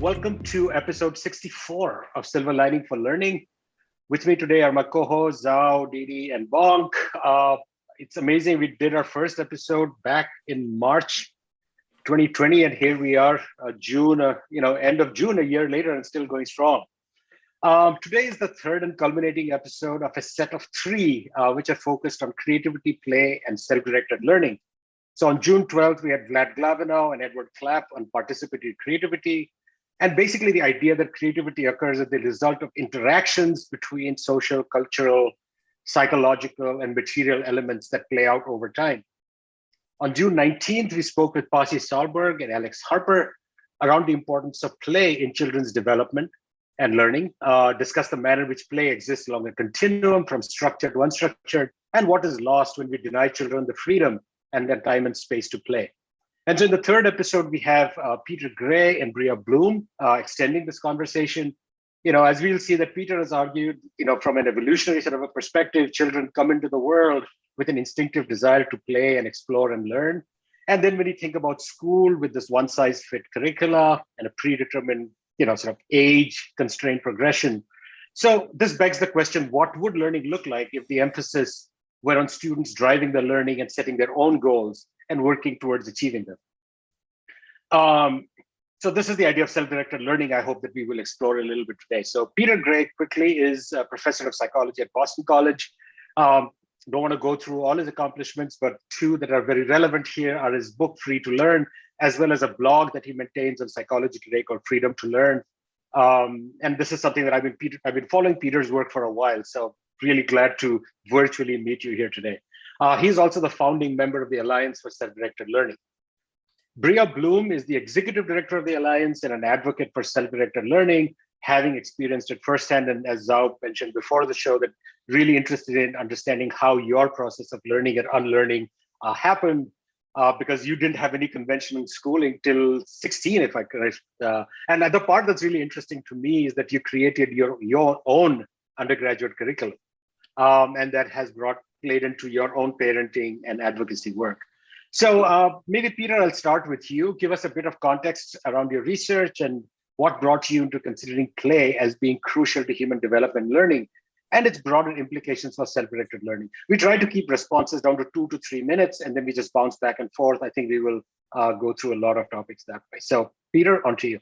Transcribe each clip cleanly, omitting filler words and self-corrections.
Welcome to episode 64 of Silver Lining for Learning. With me today are my co-hosts, Zhao, Didi, and Bonk. It's amazing. We did our first episode back in March 2020, and here we are, June, end of June, a year later, and still going strong. Today is the third and culminating episode of a set of three, which are focused on creativity, play, and self-directed learning. So on June 12th, we had Vlad Glavinow and Edward Clapp on participatory creativity. And basically the idea that creativity occurs as the result of interactions between social, cultural, psychological, and material elements that play out over time. On June 19th, we spoke with Pasi Sahlberg and Alex Harper around the importance of play in children's development and learning, discuss the manner in which play exists along a continuum from structured to unstructured, and what is lost when we deny children the freedom and the time and space to play. And so in the third episode, we have Peter Gray and Bria Bloom extending this conversation. As we'll see that Peter has argued, from an evolutionary sort of a perspective, children come into the world with an instinctive desire to play and explore and learn. And then when you think about school with this one size fit curricula and a predetermined, sort of age constrained progression. So this begs the question, what would learning look like if the emphasis were on students driving their learning and setting their own goals and working towards achieving them? So this is the idea of self-directed learning. I hope that we will explore a little bit today. So Peter Gray quickly is a professor of psychology at Boston College. Don't want to go through all his accomplishments, but two that are very relevant here are his book, Free to Learn, as well as a blog that he maintains on psychology today called Freedom to Learn. And this is something that I've been following Peter's work for a while. So really glad to virtually meet you here today. He's also the founding member of the Alliance for Self-Directed Learning. Bria Bloom is the executive director of the Alliance and an advocate for self-directed learning, having experienced it firsthand. And as Zhao mentioned before the show, that really interested in understanding how your process of learning and unlearning happened, because you didn't have any conventional schooling till 16, if I correct. And the part that's really interesting to me is that you created your own undergraduate curriculum, and that has played into your own parenting and advocacy work. So maybe, Peter, I'll start with you. Give us a bit of context around your research and what brought you into considering play as being crucial to human development and learning and its broader implications for self-directed learning. We try to keep responses down to 2 to 3 minutes, and then we just bounce back and forth. I think we will go through a lot of topics that way. So, Peter, on to you.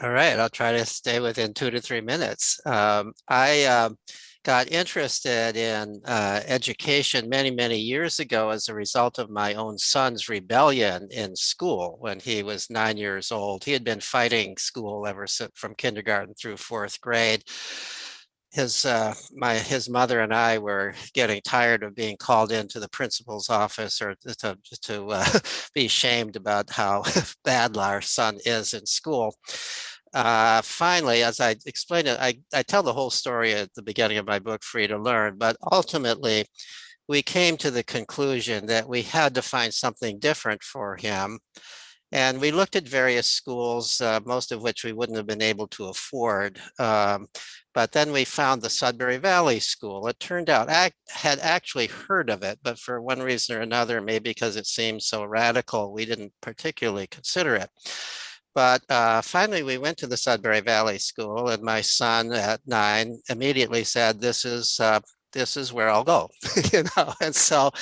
All right, I'll try to stay within 2 to 3 minutes. I got interested in education many years ago as a result of my own son's rebellion in school when he was 9 years old. He had been fighting school ever since from kindergarten through 4th grade. His mother and I were getting tired of being called into the principal's office or to be shamed about how bad our son is in school. Finally, as I explained it, I tell the whole story at the beginning of my book, Free to Learn, but ultimately we came to the conclusion that we had to find something different for him. And we looked at various schools, most of which we wouldn't have been able to afford. But then we found the Sudbury Valley School. It turned out I had actually heard of it, but for one reason or another, maybe because it seemed so radical, we didn't particularly consider it. But finally, we went to the Sudbury Valley School, and my son at 9 immediately said, "This is where I'll go," And so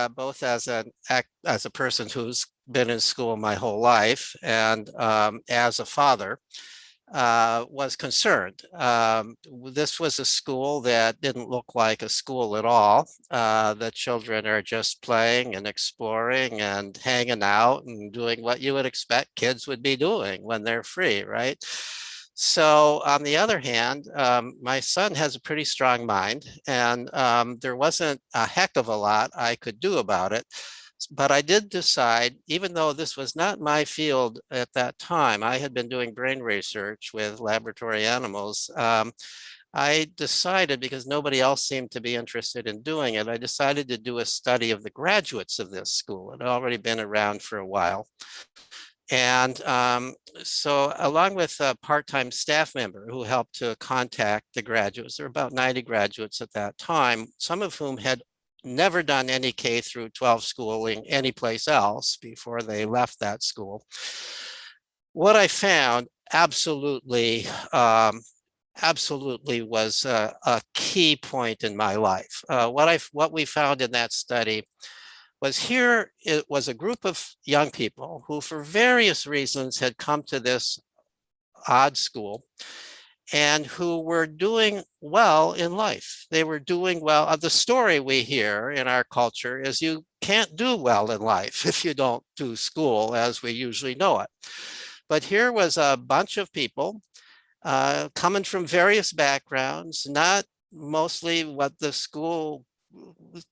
both as a person who's been in school my whole life and as a father, was concerned. This was a school that didn't look like a school at all. The children are just playing and exploring and hanging out and doing what you would expect kids would be doing when they're free, right? So on the other hand, my son has a pretty strong mind, and there wasn't a heck of a lot I could do about it. But I did decide, even though this was not my field at that time, I had been doing brain research with laboratory animals. I decided, because nobody else seemed to be interested in doing it, I decided to do a study of the graduates of this school. It had already been around for a while. And so along with a part-time staff member who helped to contact the graduates, there were about 90 graduates at that time, some of whom had never done any K through 12 schooling anyplace else before they left that school. What I found absolutely, absolutely was a key point in my life. What we found in that study was here it was a group of young people who, for various reasons, had come to this odd school and who were doing well in life. They were doing well. The story we hear in our culture is you can't do well in life if you don't do school as we usually know it. But here was a bunch of people coming from various backgrounds, not mostly what the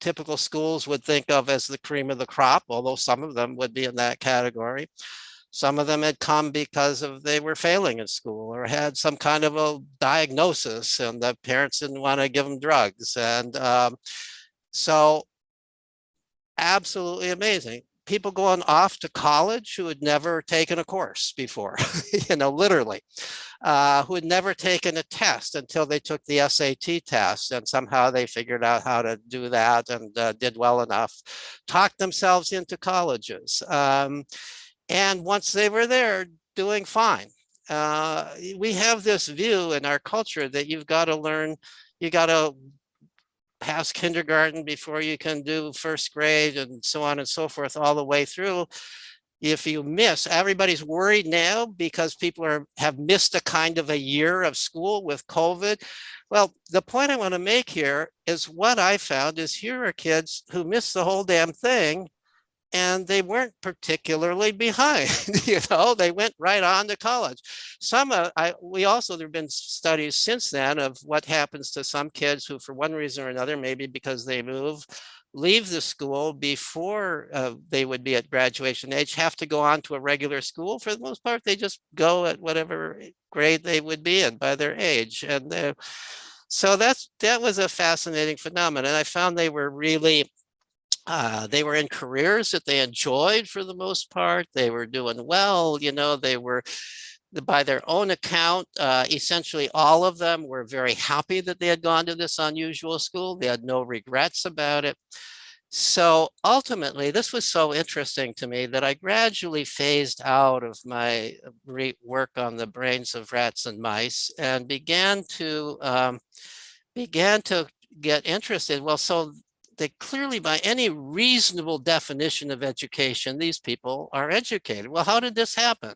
typical schools would think of as the cream of the crop, although some of them would be in that category. Some of them had come because they were failing in school or had some kind of a diagnosis and the parents didn't want to give them drugs. And so absolutely amazing. People going off to college who had never taken a course before, literally, who had never taken a test until they took the SAT test and somehow they figured out how to do that and did well enough, talked themselves into colleges. And once they were there, doing fine. We have this view in our culture that you've got to learn, you got to pass kindergarten before you can do first grade and so on and so forth all the way through. If you miss, everybody's worried now because people have missed a kind of a year of school with COVID. Well, the point I want to make here is what I found is here are kids who missed the whole damn thing and they weren't particularly behind. They went right on to college. There have been studies since then of what happens to some kids who, for one reason or another, maybe because they leave the school before they would be at graduation age, have to go on to a regular school. For the most part, they just go at whatever grade they would be in by their age. And so that was a fascinating phenomenon. And I found they were in careers that they enjoyed for the most part. They were doing well, they were, by their own account, essentially all of them were very happy that they had gone to this unusual school. They had no regrets about it. So ultimately, this was so interesting to me that I gradually phased out of my work on the brains of rats and mice and began to get interested. Well, so they clearly, by any reasonable definition of education, these people are educated. Well, how did this happen?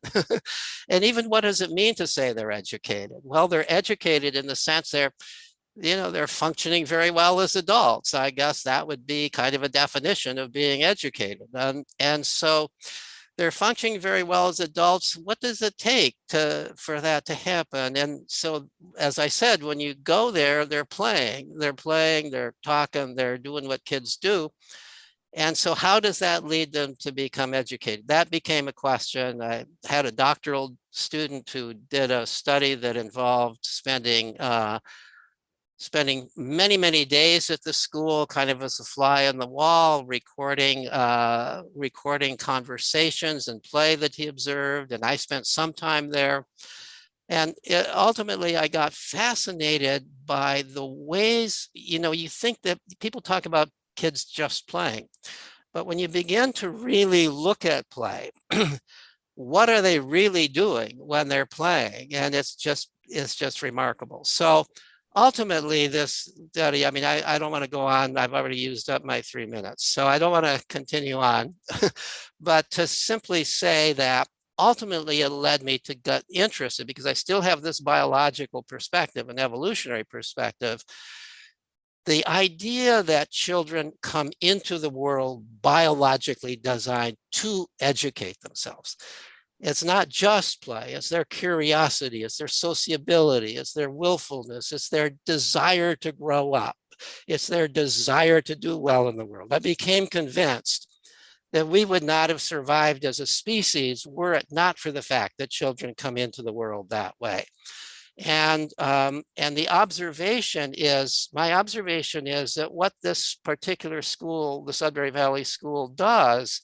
And even what does it mean to say they're educated? Well, they're educated in the sense they're functioning very well as adults. I guess that would be kind of a definition of being educated. And so they're functioning very well as adults. What does it take for that to happen? And so, as I said, when you go there, they're playing, they're talking, they're doing what kids do. And so how does that lead them to become educated? That became a question. I had a doctoral student who did a study that involved spending many, many days at the school, kind of as a fly on the wall, recording conversations and play that he observed. And I spent some time there. And ultimately, I got fascinated by the ways, you think that people talk about kids just playing. But when you begin to really look at play, what are they really doing when they're playing? And it's just remarkable. So ultimately, this study, I don't want to go on. I've already used up my 3 minutes, so I don't want to continue on. But to simply say that ultimately it led me to get interested because I still have this biological perspective, an evolutionary perspective. The idea that children come into the world biologically designed to educate themselves. It's not just play, it's their curiosity, it's their sociability, it's their willfulness, it's their desire to grow up, it's their desire to do well in the world. I became convinced that we would not have survived as a species were it not for the fact that children come into the world that way. And my observation is that what this particular school, the Sudbury Valley School, does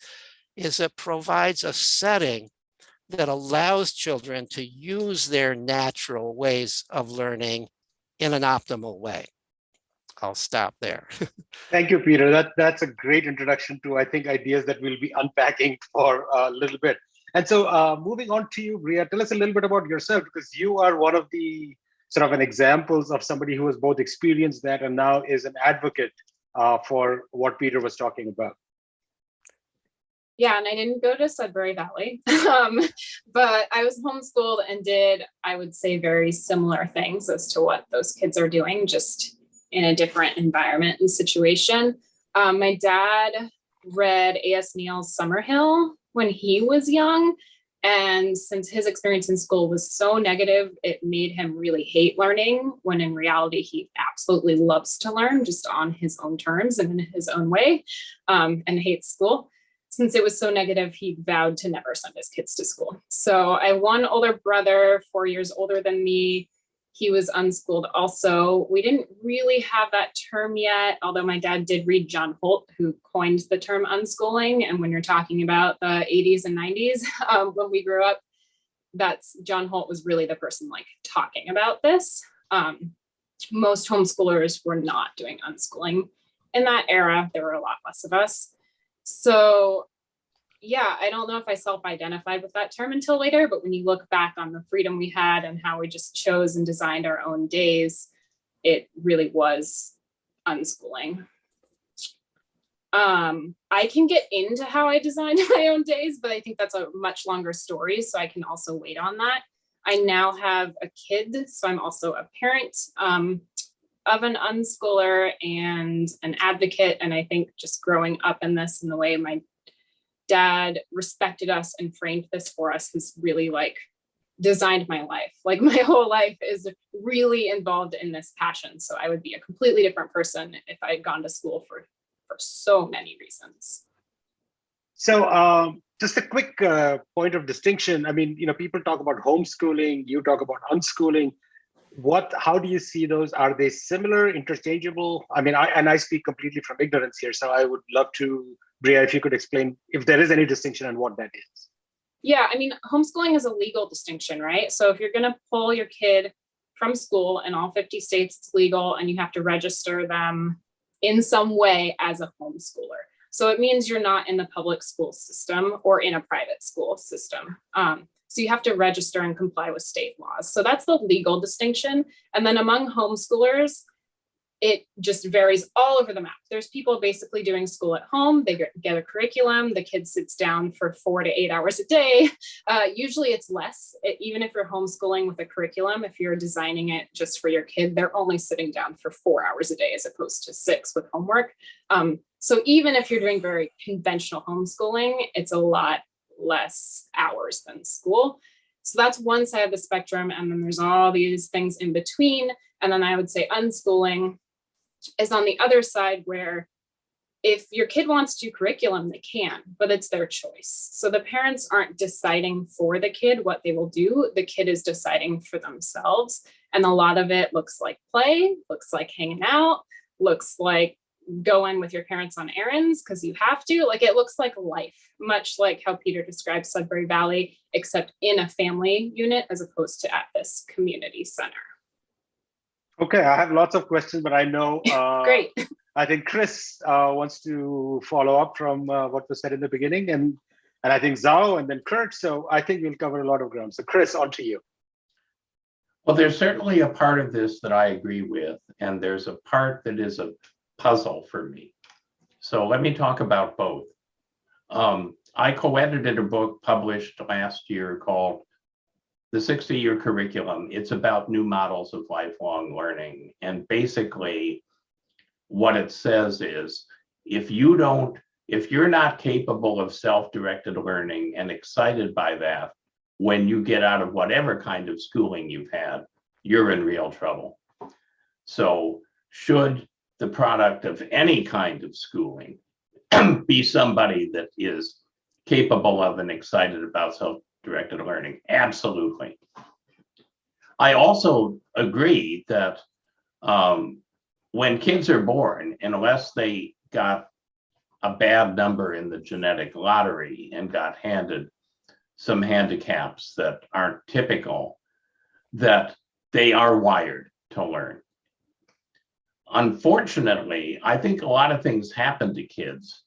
is it provides a setting that allows children to use their natural ways of learning in an optimal way. I'll stop there. Thank you, Peter. That's a great introduction to, I think, ideas that we'll be unpacking for a little bit. And so moving on to you, Bria, tell us a little bit about yourself, because you are one of the sort of an examples of somebody who has both experienced that and now is an advocate for what Peter was talking about. Yeah, and I didn't go to Sudbury Valley, but I was homeschooled and did, I would say, very similar things as to what those kids are doing, just in a different environment and situation. My dad read A.S. Neill's Summerhill when he was young. And since his experience in school was so negative, it made him really hate learning, when in reality, he absolutely loves to learn just on his own terms and in his own way, and hates school. Since it was so negative, he vowed to never send his kids to school. So I have one older brother, 4 years older than me. He was unschooled also. We didn't really have that term yet, although my dad did read John Holt, who coined the term unschooling. And when you're talking about the 80s and 90s, when we grew up, John Holt was really the person like talking about this. Most homeschoolers were not doing unschooling. In that era, there were a lot less of us. So yeah, I don't know if I self-identified with that term until later, but when you look back on the freedom we had and how we just chose and designed our own days, it really was unschooling. I can get into how I designed my own days, but I think that's a much longer story, so I can also wait on that. I now have a kid, so I'm also a parent of an unschooler and an advocate. And I think just growing up in this and the way my dad respected us and framed this for us has really like designed my life. Like my whole life is really involved in this passion. So I would be a completely different person if I had gone to school for so many reasons. So just a quick point of distinction. I mean, people talk about homeschooling, you talk about unschooling. How do you see those? Are they similar, interchangeable? I mean, I speak completely from ignorance here, so I would love to, Bria, if you could explain if there is any distinction and what that is. Yeah, I mean, homeschooling is a legal distinction, right? So if you're going to pull your kid from school in all 50 states, it's legal, and you have to register them in some way as a homeschooler. So it means you're not in the public school system or in a private school system. So you have to register and comply with state laws. So that's the legal distinction. And then among homeschoolers, it just varies all over the map. There's people basically doing school at home. They get a curriculum. The kid sits down for 4 to 8 hours a day. Usually it's less. Even if you're homeschooling with a curriculum, if you're designing it just for your kid, they're only sitting down for 4 hours a day as opposed to 6 with homework. So even if you're doing very conventional homeschooling, it's a lot less hours than school. So that's one side of the spectrum. And then there's all these things in between. And then I would say unschooling is on the other side, where if your kid wants to do curriculum, they can, but it's their choice. So the parents aren't deciding for the kid what they will do. The kid is deciding for themselves. And a lot of it looks like play, looks like hanging out, looks like going with your parents on errands because you have to. Like, it looks like life, much like how Peter describes Sudbury Valley, except in a family unit as opposed to at this community center. Okay, I have lots of questions, but I know Great. I think Chris wants to follow up from what was said in the beginning, and I think Zhao and then Kurt. So I think we'll cover a lot of ground. So Chris, on to you. Well, there's certainly a part of this that I agree with, and there's a part that is a puzzle for me. So let me talk about both. I co-edited a book published last year called The 60-Year Curriculum. It's about new models of lifelong learning. And basically what it says is, if you're not capable of self-directed learning and excited by that, when you get out of whatever kind of schooling you've had, you're in real trouble. So should the product of any kind of schooling be somebody that is capable of and excited about self-directed learning? Absolutely. I also agree that when kids are born, unless they got a bad number in the genetic lottery and got handed some handicaps that aren't typical, that they are wired to learn. unfortunately, I think a lot of things happen to kids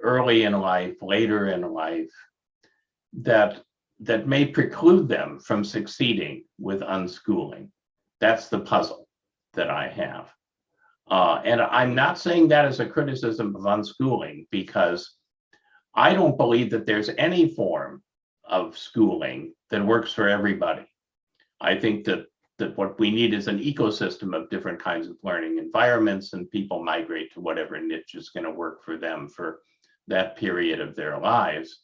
early in life, later in life, that may preclude them from succeeding with unschooling. That's the puzzle that I have. And I'm not saying that as a criticism of unschooling, because I don't believe that there's any form of schooling that works for everybody. I think that what we need is an ecosystem of different kinds of learning environments, and people migrate to whatever niche is going to work for them for that period of their lives.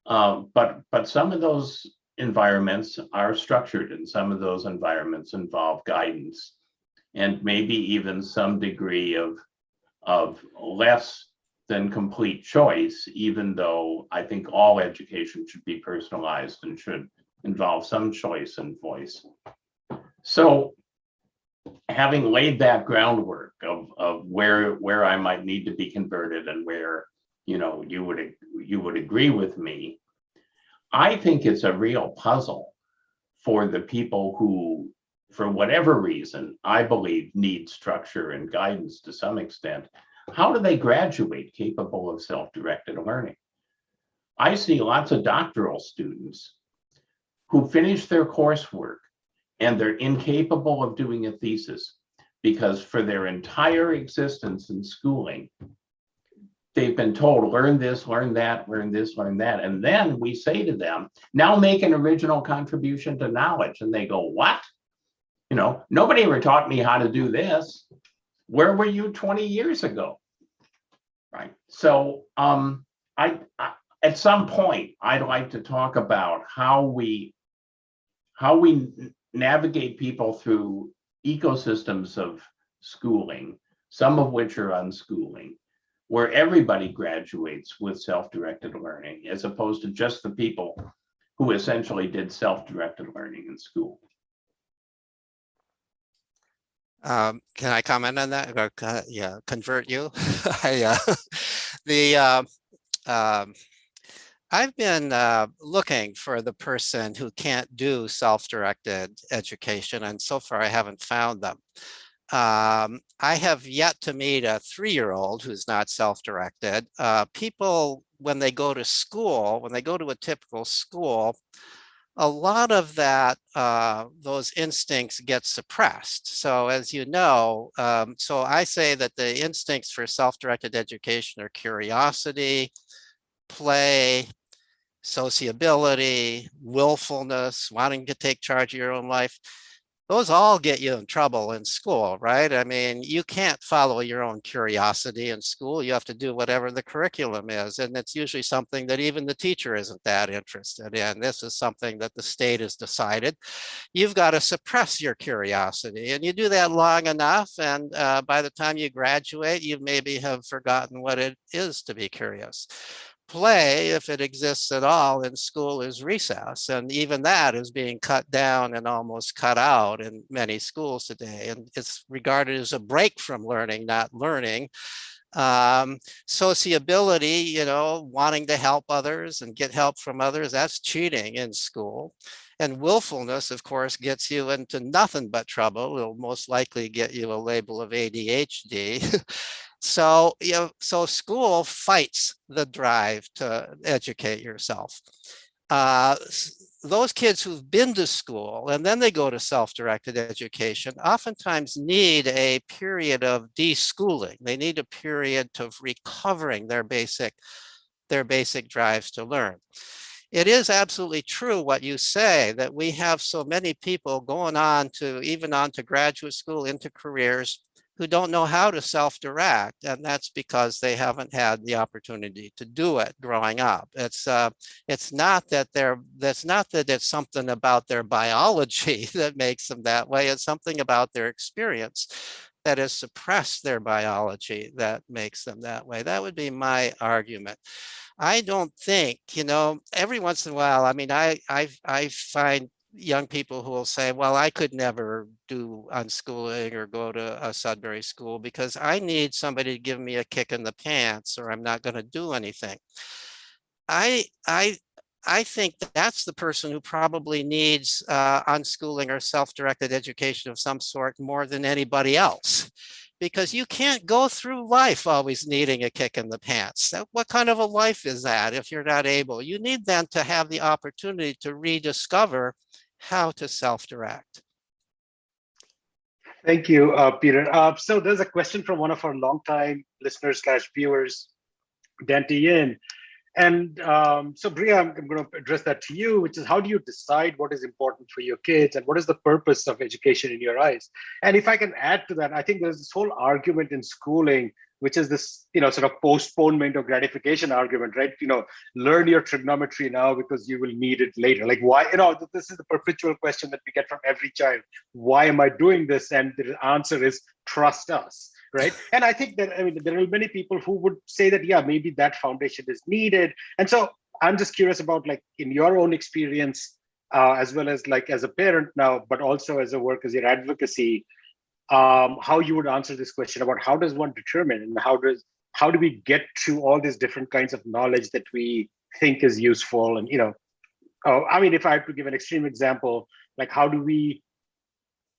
But some of those environments are structured, and some of those environments involve guidance, and maybe even some degree of less than complete choice, even though I think all education should be personalized and should involve some choice and voice. So having laid that groundwork of where I might need to be converted and where, you know, you would agree with me, I think it's a real puzzle for the people who, for whatever reason, I believe need structure and guidance to some extent. How do they graduate capable of self-directed learning? I see lots of doctoral students who finish their coursework and they're incapable of doing a thesis because for their entire existence in schooling, they've been told, learn this, learn that, learn this, learn that. And then we say to them, now make an original contribution to knowledge. And they go, what? You know, nobody ever taught me how to do this. Where were you 20 years ago? Right. So I at some point, I'd like to talk about how we navigate people through ecosystems of schooling, some of which are unschooling, where everybody graduates with self-directed learning, as opposed to just the people who essentially did self-directed learning in school. Can I comment on that? Yeah, convert you. I've been looking for the person who can't do self-directed education, and so far I haven't found them. I have yet to meet a 3-year-old who's not self-directed. People, when they go to school, when they go to a typical school, a lot of that, those instincts get suppressed. So as you know, so I say that the instincts for self-directed education are curiosity, play, sociability, willfulness, wanting to take charge of your own life. Those all get you in trouble in school, right? I mean, you can't follow your own curiosity in school. You have to do whatever the curriculum is. And it's usually something that even the teacher isn't that interested in. This is something that the state has decided. You've got to suppress your curiosity. And you do that long enough. And by the time you graduate, you maybe have forgotten what it is to be curious. Play, if it exists at all in school, is recess, and even that is being cut down and almost cut out in many schools today, and it's regarded as a break from learning, not learning. Sociability, you know, wanting to help others and get help from others, that's cheating in school. And willfulness, of course, gets you into nothing but trouble. It'll most likely get you a label of ADHD. So, you know, so school fights the drive to educate yourself. Those kids who've been to school and then they go to self-directed education oftentimes need a period of deschooling. They need a period of recovering their basic drives to learn. It is absolutely true what you say, that we have so many people going on to, even on to graduate school, into careers, who don't know how to self-direct, and that's because they haven't had the opportunity to do it growing up. It's not that it's something about their biology that makes them that way. It's something about their experience that has suppressed their biology that makes them that way. That would be my argument. I don't think, you know, every once in a while, I mean, I find young people who will say, well, I could never do unschooling or go to a Sudbury school because I need somebody to give me a kick in the pants or I'm not going to do anything. I I think that's the person who probably needs unschooling or self-directed education of some sort more than anybody else. Because you can't go through life always needing a kick in the pants. What kind of a life is that if you're not able? You need then to have the opportunity to rediscover how to self-direct. Thank you, Peter. So there's a question from one of our longtime listeners / viewers, Dante Yin. And so Bria, I'm going to address that to you, which is how do you decide what is important for your kids and what is the purpose of education in your eyes? And if I can add to that, I think there's this whole argument in schooling, which is this, sort of postponement or gratification argument, right? Learn your trigonometry now because you will need it later. Like why, this is the perpetual question that we get from every child. Why am I doing this? And the answer is trust us. Right. And I think that, there are many people who would say that, yeah, maybe that foundation is needed. And so I'm just curious about, like, in your own experience, as well as like as a parent now, but also as a work as your advocacy, how you would answer this question about how does one determine and how do we get to all these different kinds of knowledge that we think is useful? And, if I have to give an extreme example, like how do we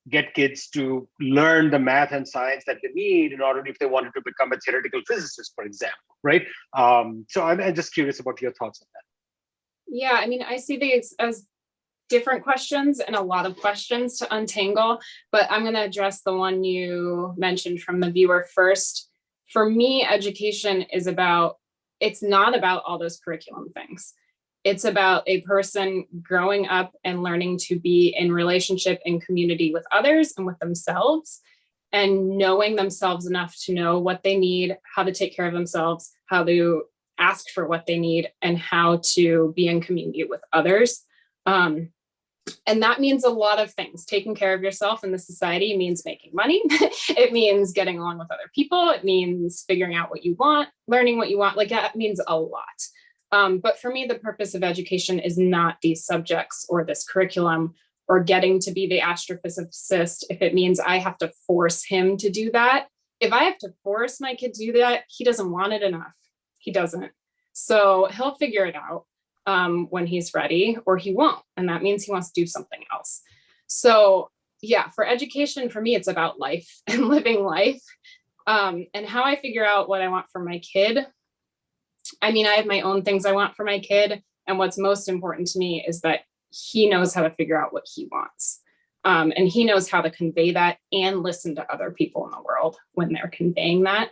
get kids to learn the math and science that they need in order if they wanted to become a theoretical physicist, for example, right? So I'm just curious about your thoughts on that. Yeah, I see these as different questions and a lot of questions to untangle, but I'm going to address the one you mentioned from the viewer first. For me, education is it's not about all those curriculum things. It's about a person growing up and learning to be in relationship and community with others and with themselves, and knowing themselves enough to know what they need, how to take care of themselves, how to ask for what they need, and how to be in community with others. And that means a lot of things. Taking care of yourself in the society means making money. It means getting along with other people. It means figuring out what you want, learning what you want. Like that means a lot. But for me, the purpose of education is not these subjects or this curriculum or getting to be the astrophysicist. If it means I have to force him to do that, if I have to force my kid to do that, he doesn't want it enough. He doesn't. So he'll figure it out when he's ready, or he won't. And that means he wants to do something else. So yeah, for education, for me, it's about life and living life, and how I figure out what I want for my kid. I have my own things I want for my kid. And what's most important to me is that he knows how to figure out what he wants. And he knows how to convey that and listen to other people in the world when they're conveying that.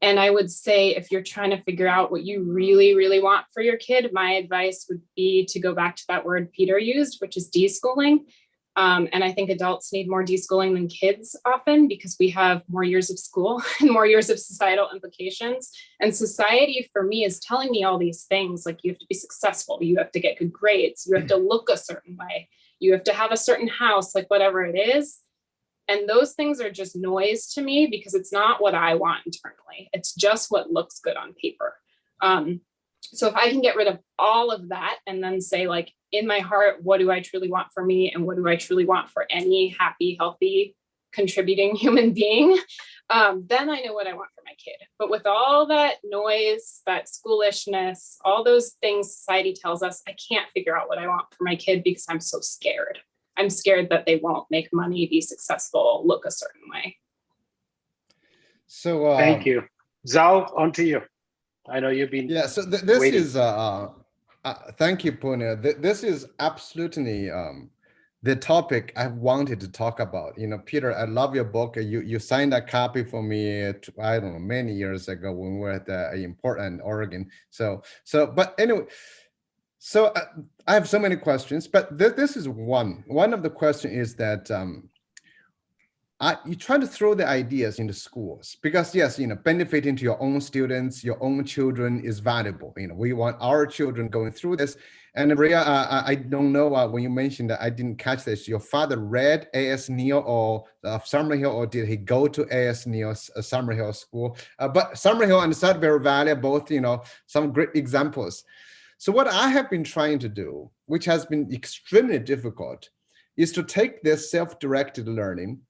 And I would say, if you're trying to figure out what you really, really want for your kid, my advice would be to go back to that word Peter used, which is deschooling. And I think adults need more deschooling than kids often, because we have more years of school and more years of societal implications. And society for me is telling me all these things, like you have to be successful, you have to get good grades, you have to look a certain way, you have to have a certain house, like whatever it is. And those things are just noise to me, because it's not what I want internally. It's just what looks good on paper. So if I can get rid of all of that and then say, like, in my heart, what do I truly want for me? And what do I truly want for any happy, healthy, contributing human being? Then I know what I want for my kid. But with all that noise, that schoolishness, all those things society tells us, I can't figure out what I want for my kid because I'm so scared. I'm scared that they won't make money, be successful, look a certain way. So thank you. Zhao, on to you. I know you've been so this waiting. is thank you, Punya. This is absolutely the topic I wanted to talk about. Peter, I love your book. You signed a copy for me, I don't know, many years ago when we were in Portland, Oregon. But anyway, so I have so many questions, but this is one of the questions is that you try to throw the ideas into schools because yes, benefiting to your own students, your own children is valuable. We want our children going through this. And Bria, I don't know when you mentioned that, I didn't catch this. Your father read A.S. Neal or Summerhill, or did he go to A.S. Neal's Summerhill school? But Summerhill and Sudbury Valley are both, some great examples. So what I have been trying to do, which has been extremely difficult, is to take this self-directed learning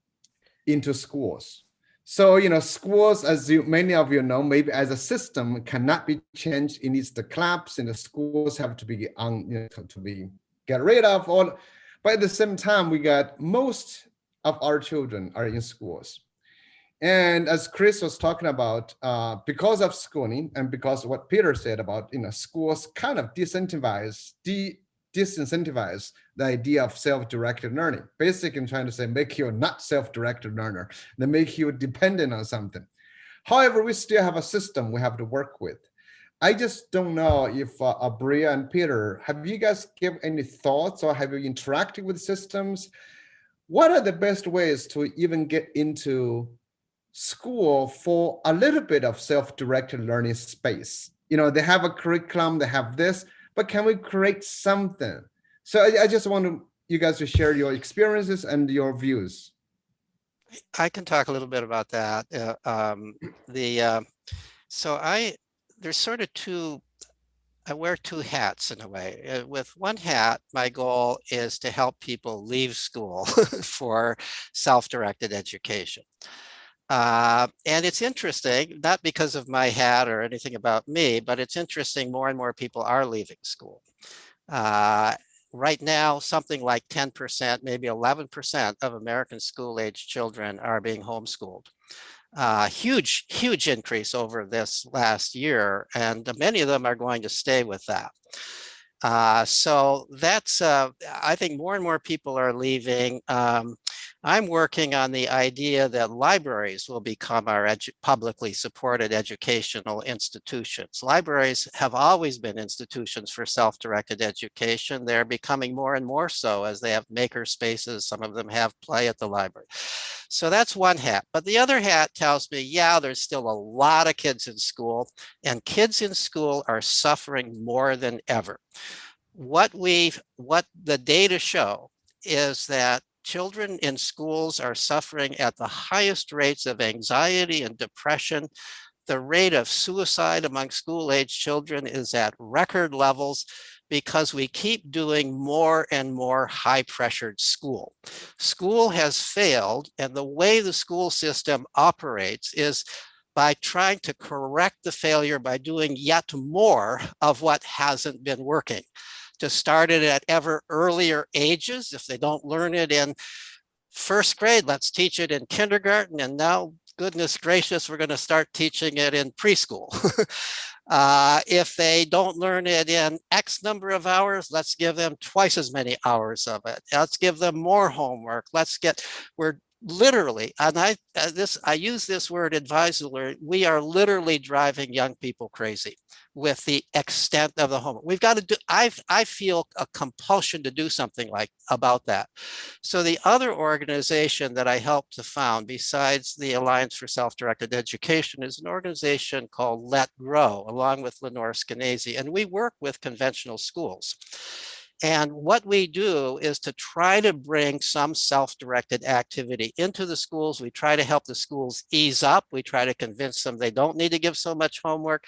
into schools. So, schools, as many of you know, maybe as a system cannot be changed. It needs to collapse, and the schools have to be to be get rid of all. But at the same time, we got most of our children are in schools. And as Chris was talking about, because of schooling and because of what Peter said about, schools kind of disincentivize the idea of self-directed learning. Basically, I'm trying to say, make you not self-directed learner, they make you dependent on something. However, we still have a system we have to work with. I just don't know if Bria and Peter, have you guys give any thoughts, or have you interacted with systems? What are the best ways to even get into school for a little bit of self-directed learning space? They have a curriculum, they have this, but can we create something? So I just want you guys to share your experiences and your views. I can talk a little bit about that. There's sort of I wear two hats in a way. With one hat, my goal is to help people leave school for self-directed education. And it's interesting, not because of my hat or anything about me, but it's interesting more and more people are leaving school. Right now, something like 10%, maybe 11% of American school-age children are being homeschooled. Huge increase over this last year, and many of them are going to stay with that. So that's, I think more and more people are leaving. I'm working on the idea that libraries will become our publicly supported educational institutions. Libraries have always been institutions for self-directed education. They're becoming more and more so as they have maker spaces. Some of them have play at the library. So that's one hat. But the other hat tells me, yeah, there's still a lot of kids in school, and kids in school are suffering more than ever. What the data show is that children in schools are suffering at the highest rates of anxiety and depression. The rate of suicide among school-age children is at record levels because we keep doing more and more high-pressured school. School has failed, and the way the school system operates is by trying to correct the failure by doing yet more of what hasn't been working. To start it at ever earlier ages. If they don't learn it in first grade, let's teach it in kindergarten. And now, goodness gracious, we're going to start teaching it in preschool. If they don't learn it in X number of hours, let's give them twice as many hours of it. Let's give them more homework. We're literally, and I use this word advisedly, we are literally driving young people crazy with the extent of the homework. We've got to do, I feel a compulsion to do something about that. So the other organization that I helped to found, besides the Alliance for Self-Directed Education, is an organization called Let Grow, along with Lenore Skenazy, and we work with conventional schools. And what we do is to try to bring some self-directed activity into the schools. We try to help the schools ease up. We try to convince them they don't need to give so much homework.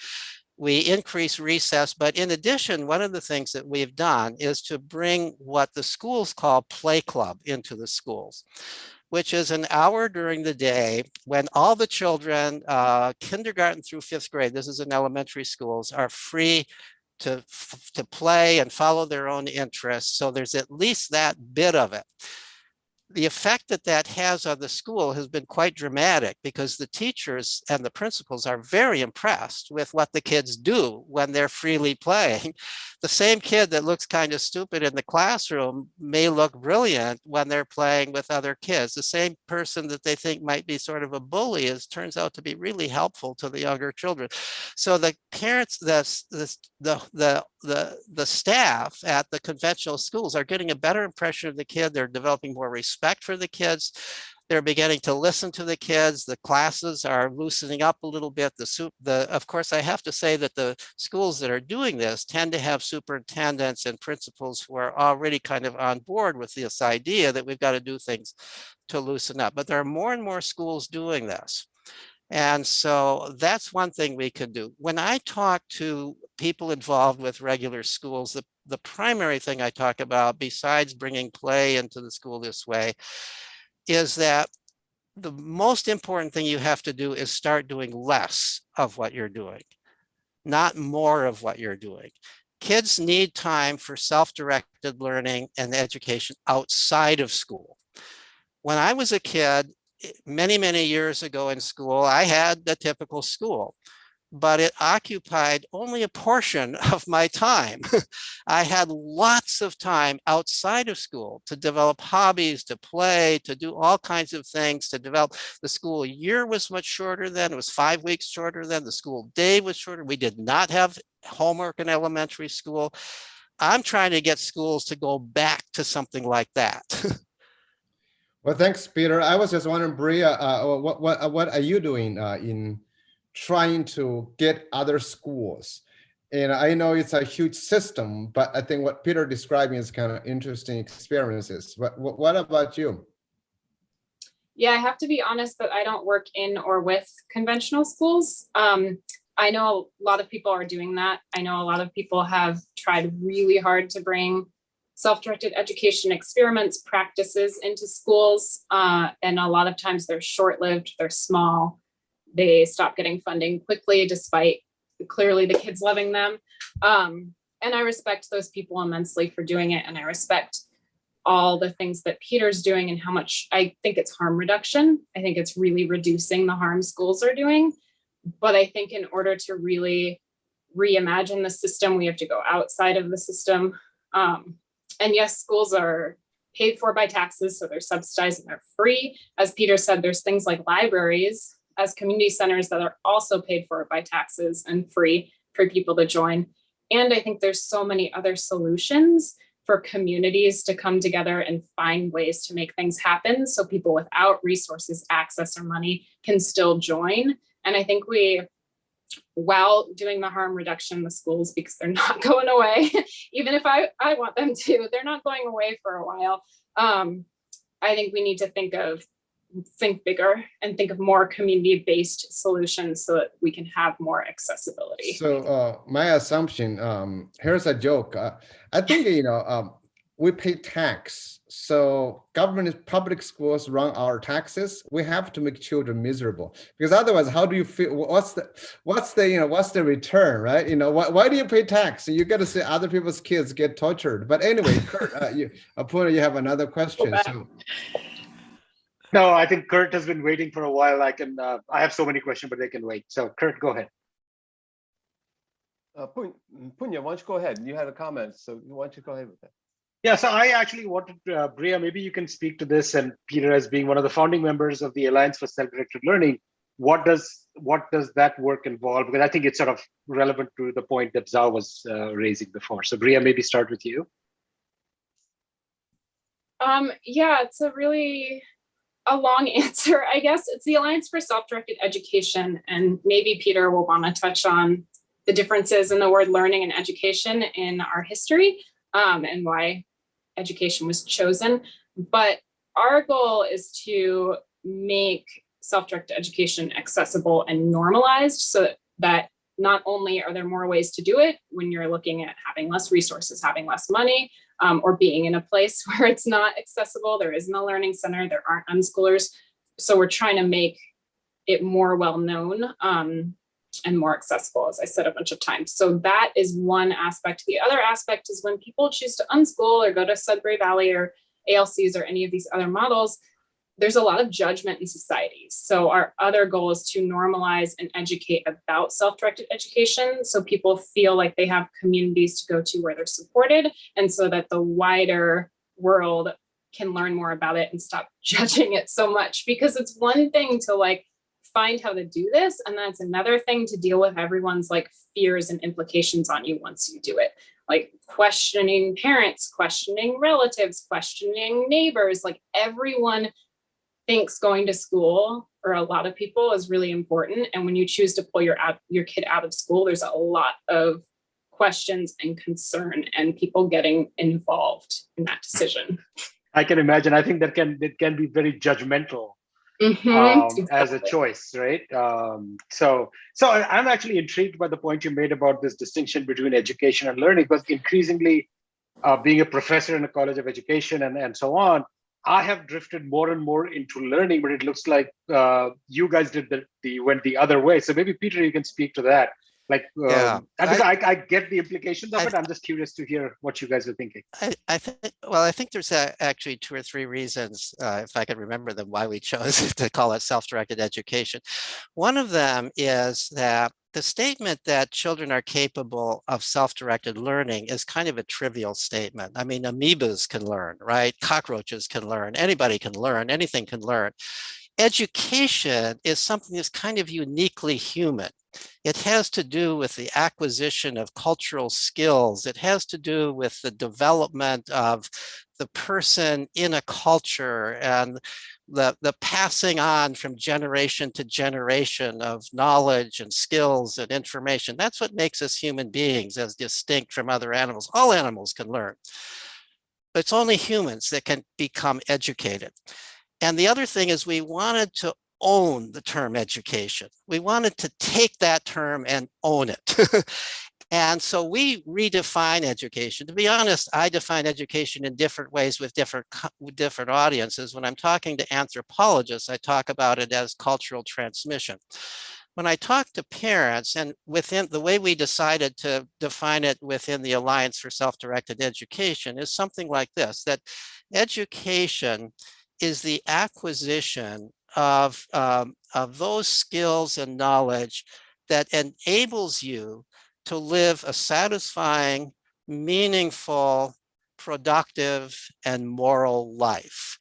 We increase recess, but in addition, one of the things that we've done is to bring what the schools call play club into the schools, which is an hour during the day when all the children, kindergarten through 5th grade, this is in elementary schools, are free to play and follow their own interests. So there's at least that bit of it. The effect that has on the school has been quite dramatic because the teachers and the principals are very impressed with what the kids do when they're freely playing. The same kid that looks kind of stupid in the classroom may look brilliant when they're playing with other kids. The same person that they think might be sort of a bully turns out to be really helpful to the younger children. So the parents, the staff at the conventional schools are getting a better impression of the kid. They're developing more respect for the kids. They're beginning to listen to the kids. The classes are loosening up a little bit. Of course, I have to say that the schools that are doing this tend to have superintendents and principals who are already kind of on board with this idea that we've got to do things to loosen up. But there are more and more schools doing this. And so that's one thing we can do. When I talk to people involved with regular schools, the primary thing I talk about, besides bringing play into the school this way, is that the most important thing you have to do is start doing less of what you're doing, not more of what you're doing. Kids need time for self-directed learning and education outside of school. When I was a kid, many, many years ago in school, I had the typical school, but it occupied only a portion of my time. I had lots of time outside of school to develop hobbies, to play, to do all kinds of things, to develop. The school year was much shorter then. It was 5 weeks shorter then. The school day was shorter. We did not have homework in elementary school. I'm trying to get schools to go back to something like that. Well, thanks, Peter. I was just wondering, Bria, what are you doing in trying to get other schools? And I know it's a huge system, but I think what Peter describing is kind of interesting experiences. What about you? Yeah, I have to be honest that I don't work in or with conventional schools. I know a lot of people are doing that. I know a lot of people have tried really hard to bring self-directed education experiments, practices into schools. And a lot of times they're short-lived, they're small. They stop getting funding quickly, despite clearly the kids loving them. And I respect those people immensely for doing it. And I respect all the things that Peter's doing and how much I think it's harm reduction. I think it's really reducing the harm schools are doing. But I think in order to really reimagine the system, we have to go outside of the system. And yes, schools are paid for by taxes, so they're subsidized and they're free. As Peter said, there's things like libraries as community centers that are also paid for by taxes and free for people to join. And I think there's so many other solutions for communities to come together and find ways to make things happen so people without resources, access, or money can still join. And I think we, while doing the harm reduction in the schools, because they're not going away, even if I want them to, they're not going away for a while. I think we need to think bigger and think of more community-based solutions so that we can have more accessibility. So my assumption, here's a joke. I think, we pay tax. So government public schools run our taxes. We have to make children miserable, because otherwise, how do you feel? What's the return, right? Why do you pay tax? So you got to see other people's kids get tortured. But anyway, Kurt, Apuna, you have another question. So. No, I think Kurt has been waiting for a while. I have so many questions, but they can wait. So Kurt, go ahead. Punya, why don't you go ahead? You had a comment, so why don't you go ahead with that? Yeah, so I actually wanted, Bria, maybe you can speak to this, and Peter, as being one of the founding members of the Alliance for Self-Directed Learning, what does that work involve? Because I think it's sort of relevant to the point that Zhao was raising before. So Bria, maybe start with you. Yeah, it's a long answer, I guess. It's the Alliance for Self-Directed Education, and maybe Peter will want to touch on the differences in the word learning and education in our history, and why education was chosen. But our goal is to make self-directed education accessible and normalized, so that not only are there more ways to do it when you're looking at having less resources, having less money, or being in a place where it's not accessible, there isn't a learning center, there aren't unschoolers. So we're trying to make it more well-known and more accessible, as I said a bunch of times. So that is one aspect. The other aspect is when people choose to unschool or go to Sudbury Valley or ALCs or any of these other models, there's a lot of judgment in society. So our other goal is to normalize and educate about self-directed education, so people feel like they have communities to go to where they're supported, and so that the wider world can learn more about it and stop judging it so much. Because it's one thing to find how to do this, and that's another thing to deal with everyone's fears and implications on you once you do it. Questioning parents, questioning relatives, questioning neighbors, everyone thinks going to school, or a lot of people, is really important. And when you choose to pull your kid out of school, there's a lot of questions and concern and people getting involved in that decision. I can imagine. I think it can be very judgmental as a choice, right? So I'm actually intrigued by the point you made about this distinction between education and learning, because increasingly, being a professor in a college of education and so on, I have drifted more and more into learning, but it looks like you guys did went the other way. So maybe Peter, you can speak to that. Like, Yeah, because I get the implications of I, it. I'm just curious to hear what you guys are thinking. I think, well, I think there's actually 2 or 3 reasons, if I could remember them, why we chose to call it self-directed education. One of them is that the statement that children are capable of self-directed learning is kind of a trivial statement. I mean, amoebas can learn, right? Cockroaches can learn, anybody can learn, anything can learn. Education is something that's kind of uniquely human. It has to do with the acquisition of cultural skills. It has to do with the development of the person in a culture and the passing on from generation to generation of knowledge and skills and information. That's what makes us human beings as distinct from other animals. All animals can learn. But it's only humans that can become educated. And the other thing is we wanted to own the term education. We wanted to take that term and own it. And so we redefine education. To be honest, I define education in different ways with different audiences. When I'm talking to anthropologists, I talk about it as cultural transmission. When I talk to parents, and within the way we decided to define it within the Alliance for Self-Directed Education is something like this, that education is the acquisition of those skills and knowledge that enables you to live a satisfying, meaningful, productive, and moral life.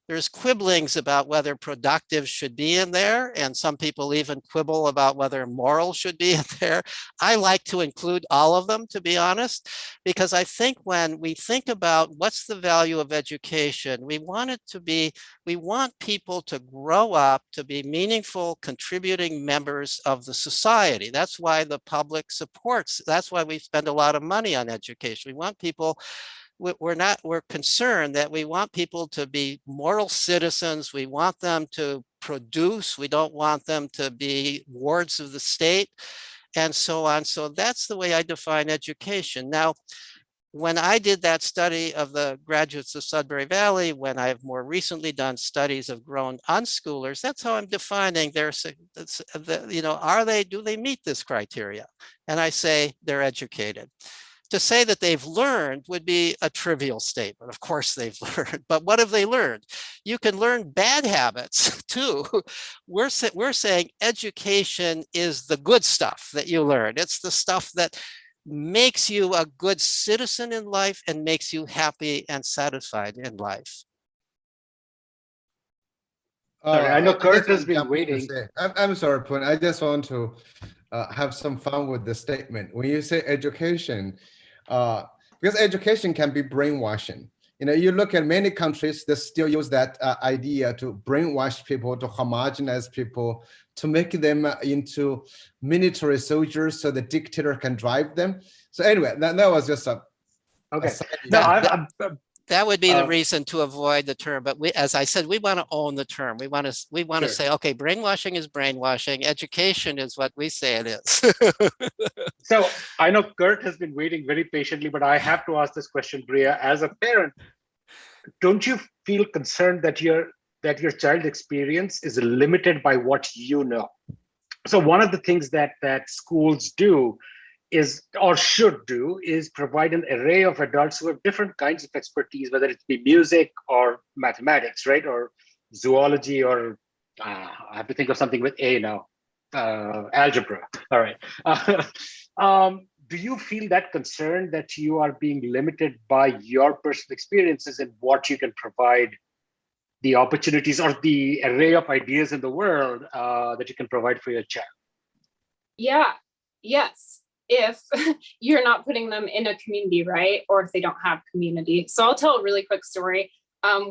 There's quibblings about whether productive should be in there, and some people even quibble about whether moral should be in there. I like to include all of them, to be honest, because I think when we think about what's the value of education, we want people to grow up to be meaningful, contributing members of the society. That's why the public supports, that's why we spend a lot of money on education. We want people, we're concerned that we want people to be moral citizens. We want them to produce. We don't want them to be wards of the state and so on. So that's the way I define education. Now, when I did that study of the graduates of Sudbury Valley, when I've more recently done studies of grown unschoolers, that's how I'm defining their, do they meet this criteria? And I say they're educated. To say that they've learned would be a trivial statement. Of course they've learned, but what have they learned? You can learn bad habits too. We're saying education is the good stuff that you learn. It's the stuff that makes you a good citizen in life and makes you happy and satisfied in life. Sorry, I know Kurt has just been jump in to waiting. say- I'm sorry, Poon. I just want to have some fun with the statement. When you say education, because education can be brainwashing. You look at many countries that still use that idea to brainwash people, to homogenize people, to make them into military soldiers so the dictator can drive them. So anyway, that was just a Okay. side No, idea. That would be the reason to avoid the term. But as I said, we want to own the term. We want to Sure. say, okay, brainwashing is brainwashing. Education is what we say it is. So I know Kurt has been waiting very patiently, but I have to ask this question, Bria. As a parent, don't you feel concerned that your child experience is limited by what you know? So one of the things that schools do is, or should do, is provide an array of adults who have different kinds of expertise, whether it be music or mathematics, right? Or zoology, or I have to think of something with A now, algebra. All right. Do you feel that concern that you are being limited by your personal experiences and what you can provide, the opportunities or the array of ideas in the world that you can provide for your child? Yeah, yes. If you're not putting them in a community, right? Or if they don't have community. So I'll tell a really quick story.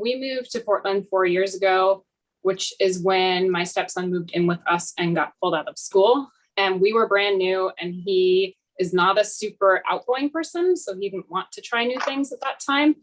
We moved to Portland 4 years ago, which is when my stepson moved in with us and got pulled out of school. And we were brand new, and he is not a super outgoing person. So he didn't want to try new things at that time.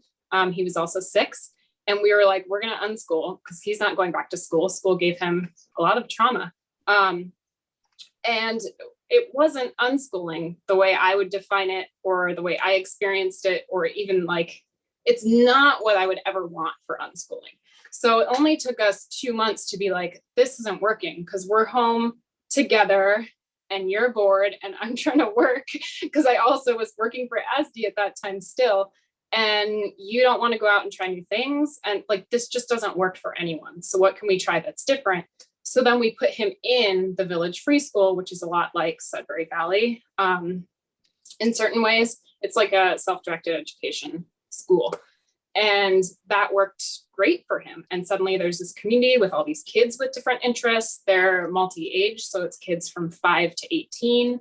He was also 6. And we were like, we're going to unschool because he's not going back to school. School gave him a lot of trauma. And it wasn't unschooling the way I would define it, or the way I experienced it, or even like It's not what I would ever want for unschooling. So it only took us 2 months to be like, this isn't working because we're home together and you're bored and I'm trying to work because I also was working for ASD at that time still. And you don't want to go out and try new things. And like, this just doesn't work for anyone. So what can we try that's different? So then we put him in the Village Free School, which is a lot like Sudbury Valley. In certain ways, it's like a self-directed education school. And that worked great for him. And suddenly there's this community with all these kids with different interests. They're multi-age, so it's kids from 5 to 18.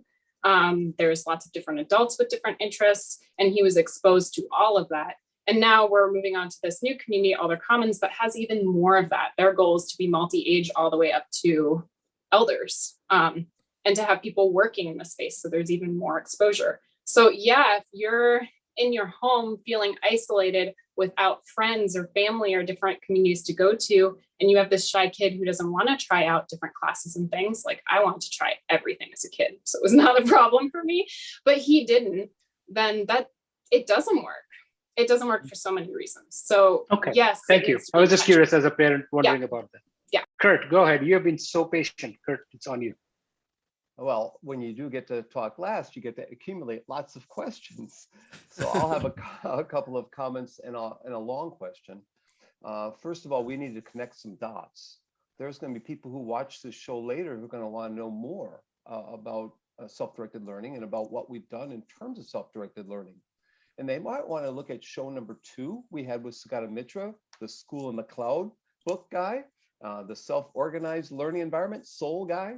There's lots of different adults with different interests, and he was exposed to all of that. And now we're moving on to this new community, Alder Commons, that has even more of that. Their goal is to be multi-age all the way up to elders, and to have people working in the space, so there's even more exposure. So yeah, if you're in your home feeling isolated without friends or family or different communities to go to, and you have this shy kid who doesn't want to try out different classes and things, like I wanted to try everything as a kid, so it was not a problem for me, but he didn't, then that it doesn't work. It doesn't work for so many reasons. So Okay, yes, thank you. I was just curious as a parent wondering about that. Yeah. Kurt, go ahead. You have been so patient. Kurt, it's on you. Well, when you do get to talk last, you get to accumulate lots of questions. So I'll have a couple of comments and a long question. First of all, we need to connect some dots. There's going to be people who watch this show later who are going to want to know more about self-directed learning and about what we've done in terms of self-directed learning. And they might want to look at show number 2 we had with Sagata Mitra, the School in the Cloud book guy, the self-organized learning environment, SOUL guy.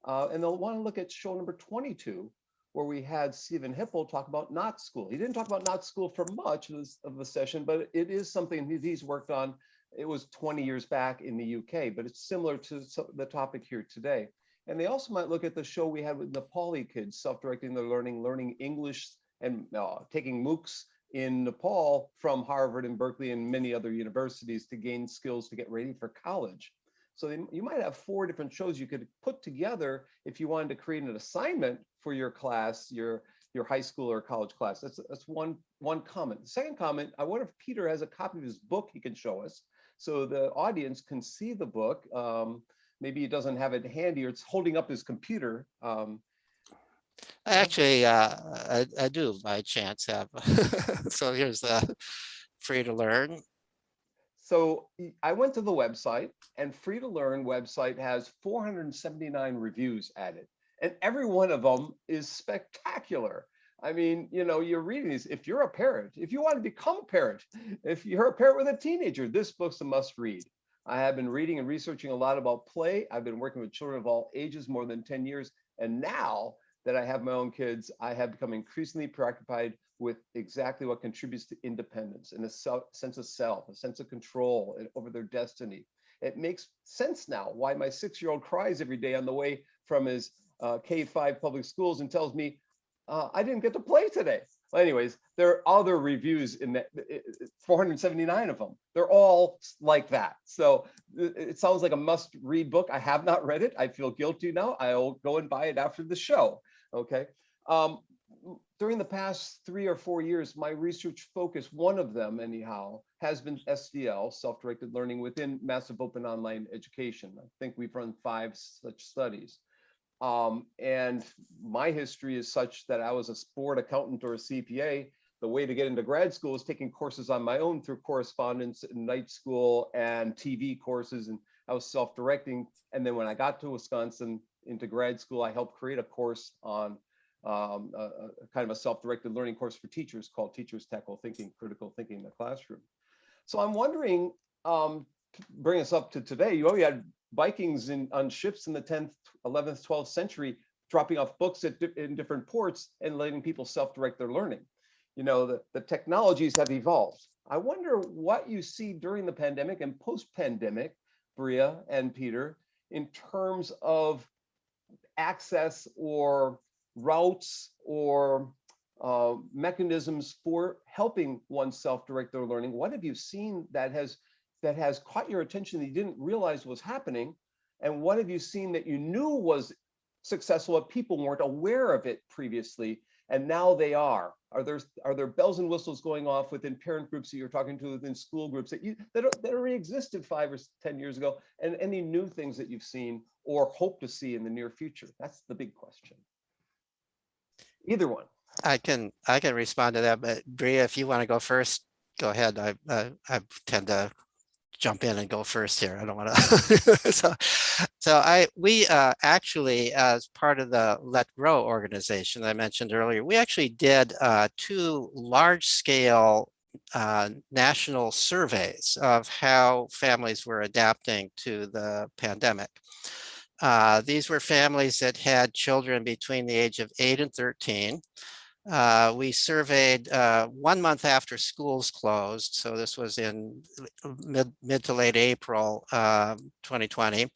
And they'll want to look at show number 22, where we had Stephen Hippel talk about not school. He didn't talk about not school for much of the session, but it is something he's worked on. It was 20 years back in the UK, but it's similar to the topic here today. And they also might look at the show we had with Nepali kids, self-directing their learning, learning English and taking MOOCs in Nepal from Harvard and Berkeley and many other universities to gain skills to get ready for college. So you might have 4 different shows you could put together if you wanted to create an assignment for your class, your high school or college class. That's one comment. The second comment, I wonder if Peter has a copy of his book he can show us so the audience can see the book. Maybe he doesn't have it handy or it's holding up his computer. Actually, I do by chance have. So here's the free to learn. So I went to the website, and Free to Learn website has 479 reviews added, and every one of them is spectacular. I mean, you know, you're reading these. If you're a parent, if you want to become a parent, if you're a parent with a teenager, this book's a must read. I have been reading and researching a lot about play. I've been working with children of all ages more than 10 years. And now that I have my own kids, I have become increasingly preoccupied with exactly what contributes to independence and a sense of self, a sense of control over their destiny. It makes sense now why my 6-year-old cries every day on the way from his K-5 public schools and tells me, I didn't get to play today. Well, anyways, there are other reviews in that, 479 of them. They're all like that. So it sounds like a must-read book. I have not read it. I feel guilty now. I'll go and buy it after the show. Okay. During the past 3 or 4 years, my research focus, one of them anyhow, has been SDL, self-directed learning within massive open online education. I think we've run 5 such studies. And my history is such that I was a sport accountant or a CPA. The way to get into grad school is taking courses on my own through correspondence in night school and TV courses, and I was self-directing. And then when I got to Wisconsin into grad school, I helped create a course on kind of a self-directed learning course for teachers called Teachers Tackle Thinking, Critical Thinking in the Classroom. So I'm wondering, bring us up to today, you already had Vikings on ships in the 10th, 11th, 12th century, dropping off books in different ports and letting people self-direct their learning. You know, the technologies have evolved. I wonder what you see during the pandemic and post-pandemic, Bria and Peter, in terms of access or routes or mechanisms for helping oneself direct their learning. What have you seen that has caught your attention that you didn't realize was happening? And what have you seen that you knew was successful, but people weren't aware of it previously? And now they are. Are there bells and whistles going off within parent groups that you're talking to, within school groups that already existed 5 or 10 years ago, and any new things that you've seen or hope to see in the near future? That's the big question. Either one. I can respond to that, but Bria, if you want to go first, go ahead. I tend to jump in and go first here. I don't want to. We actually, as part of the Let Grow organization I mentioned earlier, we actually did 2 large-scale national surveys of how families were adapting to the pandemic. These were families that had children between the age of 8 and 13. We surveyed 1 month after schools closed. So this was in mid to late April 2020.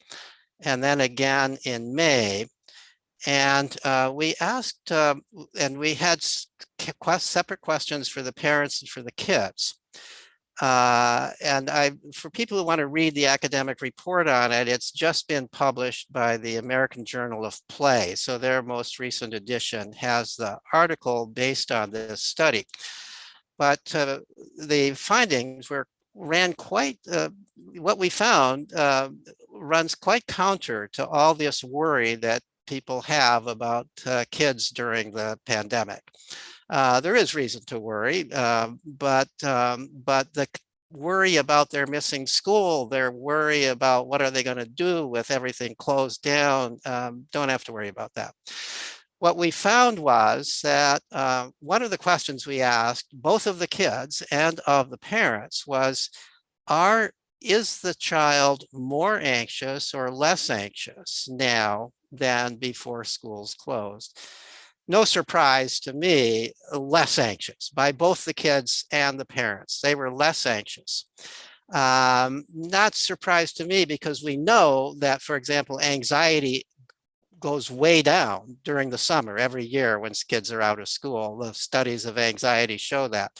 And then again in May. And we asked, and we had separate questions for the parents and for the kids. For people who want to read the academic report on it, it's just been published by the American Journal of Play. So their most recent edition has the article based on this study. But the findings ran quite, what we found runs quite counter to all this worry that people have about kids during the pandemic. There is reason to worry, but the worry about their missing school, their worry about what are they going to do with everything closed down, don't have to worry about that. What we found was that one of the questions we asked both of the kids and of the parents was, is the child more anxious or less anxious now than before schools closed? No surprise to me, less anxious by both the kids and the parents. They were less anxious. Not surprised to me because we know that, for example, anxiety goes way down during the summer every year when kids are out of school. The studies of anxiety show that.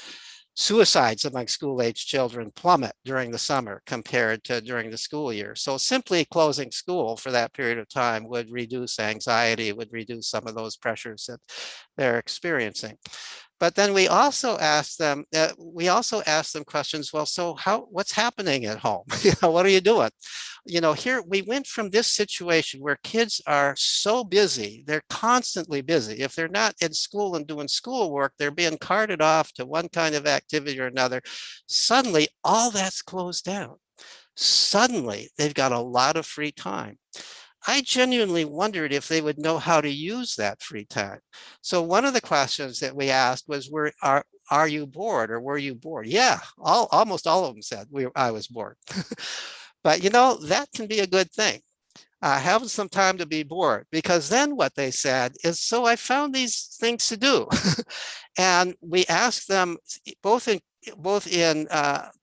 Suicides among school-age children plummet during the summer compared to during the school year. So simply closing school for that period of time would reduce anxiety, would reduce some of those pressures that they're experiencing. But then we also asked them questions. Well, so what's happening at home? What are you doing? Here we went from this situation where kids are so busy, they're constantly busy. If they're not in school and doing schoolwork, they're being carted off to one kind of activity or another. Suddenly, all that's closed down. Suddenly, they've got a lot of free time. I genuinely wondered if they would know how to use that free time. So one of the questions that we asked was, are you bored or were you bored? Yeah, almost all of them said I was bored. But that can be a good thing. Having some time to be bored, because then what they said is, so I found these things to do. And we asked them both in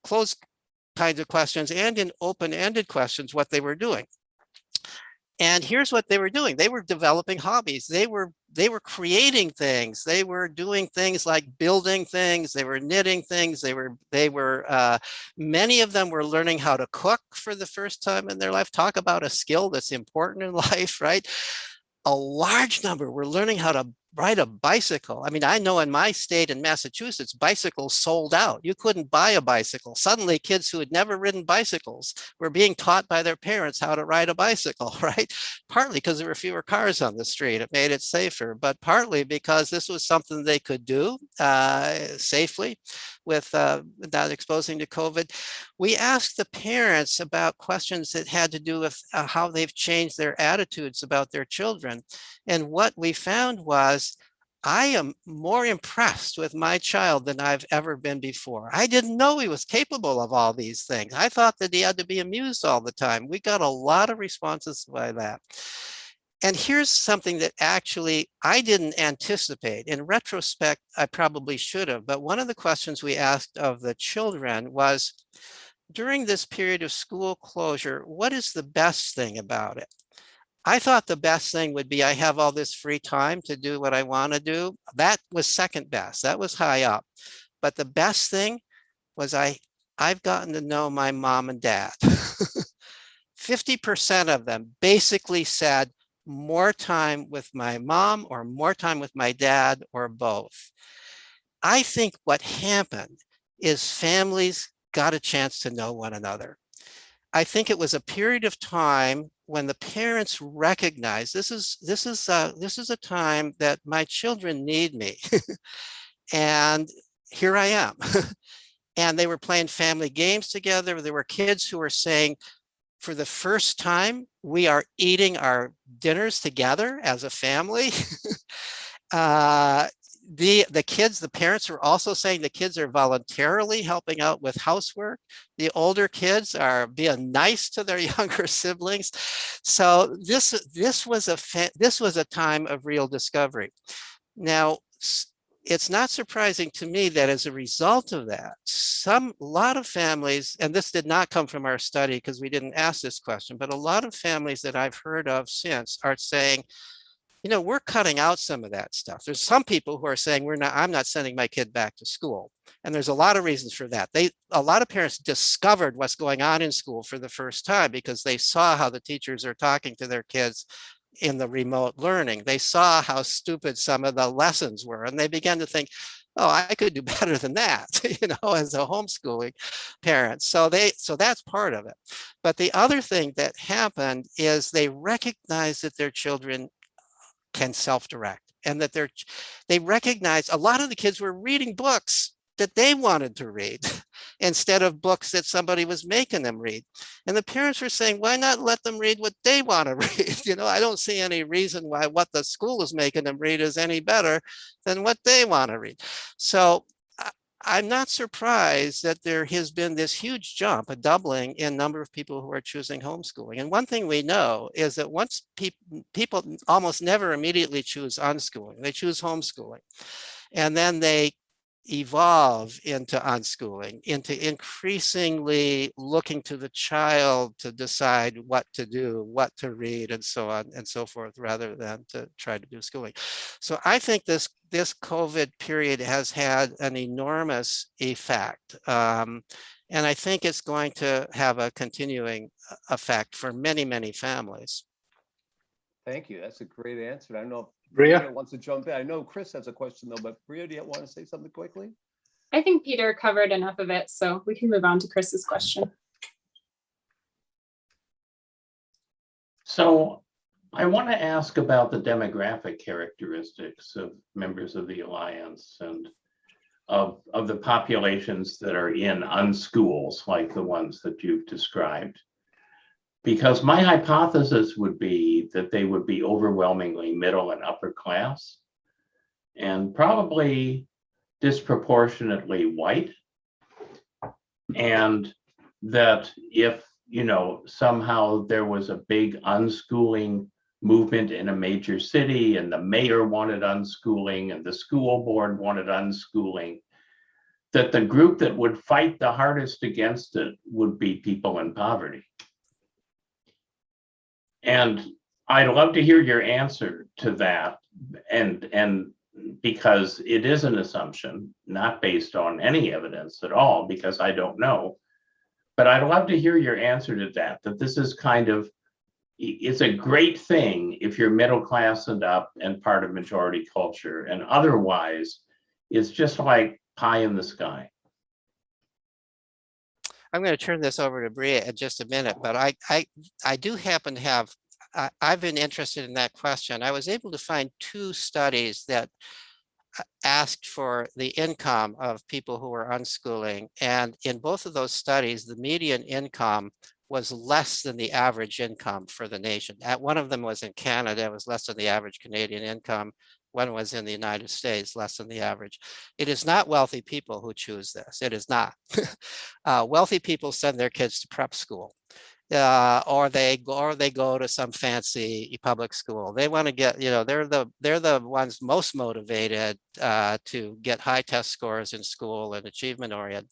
closed kinds of questions and in open-ended questions what they were doing. And here's what they were doing. They were developing hobbies. They were creating things. They were doing things like building things. They were knitting things. Many of them were learning how to cook for the first time in their life. Talk about a skill that's important in life, right? A large number were learning how to ride a bicycle. I mean, I know in my state in Massachusetts, bicycles sold out. You couldn't buy a bicycle. Suddenly, kids who had never ridden bicycles were being taught by their parents how to ride a bicycle, right? Partly because there were fewer cars on the street. It made it safer, but partly because this was something they could do safely without exposing to COVID. We asked the parents about questions that had to do with how they've changed their attitudes about their children. And what we found was, I am more impressed with my child than I've ever been before. I didn't know he was capable of all these things. I thought that he had to be amused all the time. We got a lot of responses by that. And here's something that actually I didn't anticipate. In retrospect, I probably should have. But one of the questions we asked of the children was, during this period of school closure, what is the best thing about it? I thought the best thing would be I have all this free time to do what I want to do. That was second best. That was high up. But the best thing was I've gotten to know my mom and dad. 50% of them basically said, more time with my mom or more time with my dad or both. I think what happened is families got a chance to know one another. I think it was a period of time when the parents recognized this is a time that my children need me, and here I am. And they were playing family games together. There were kids who were saying, for the first time, we are eating our dinners together as a family. The kids, the parents are also saying the kids are voluntarily helping out with housework. The older kids are being nice to their younger siblings. So this was a time of real discovery. Now, it's not surprising to me that as a result of that, a lot of families, and this did not come from our study because we didn't ask this question, but a lot of families that I've heard of since are saying, you know, we're cutting out some of that stuff. There's some people who are saying, I'm not sending my kid back to school. And there's a lot of reasons for that. A lot of parents discovered what's going on in school for the first time because they saw how the teachers are talking to their kids in the remote learning. They saw how stupid some of the lessons were, and they began to think, oh, I could do better than that, you know, as a homeschooling parent. So that's part of it. But the other thing that happened is they recognized that their children can self-direct, and that they recognize a lot of the kids were reading books that they wanted to read instead of books that somebody was making them read. And the parents were saying, why not let them read what they want to read? You know, I don't see any reason why what the school is making them read is any better than what they want to read. So I'm not surprised that there has been this huge jump, a doubling in number of people who are choosing homeschooling. And one thing we know is that once people almost never immediately choose unschooling, they choose homeschooling. And then they evolve into unschooling, into increasingly looking to the child to decide what to do, what to read, and so on and so forth, rather than to try to do schooling. So I think this COVID period has had an enormous effect. And I think it's going to have a continuing effect for many, many families. Thank you. That's a great answer. I don't know if Bria? Bria wants to jump in. I know Chris has a question though, but Bria, do you want to say something quickly? I think Peter covered enough of it, so we can move on to Chris's question. So I want to ask about the demographic characteristics of members of the Alliance and of the populations that are in unschools like the ones that you've described. Because my hypothesis would be that they would be overwhelmingly middle and upper class and probably disproportionately white. And that if, you know, somehow there was a big unschooling movement in a major city and the mayor wanted unschooling and the school board wanted unschooling, that the group that would fight the hardest against it would be people in poverty. And I'd love to hear your answer to that. And because it is an assumption, not based on any evidence at all, because I don't know. But I'd love to hear your answer to that this is kind of, it's a great thing if you're middle class and up and part of majority culture, and otherwise it's just like pie in the sky. I'm going to turn this over to Bria in just a minute, but I do happen to have, I've been interested in that question. I was able to find 2 studies that asked for the income of people who were unschooling. And in both of those studies, the median income was less than the average income for the nation. One of them was in Canada, it was less than the average Canadian income. One was in the United States, less than the average. It is not wealthy people who choose this. It is not. Wealthy people send their kids to prep school. Or they go to some fancy public school. They want to get, you know, they're the ones most motivated to get high test scores in school and achievement oriented.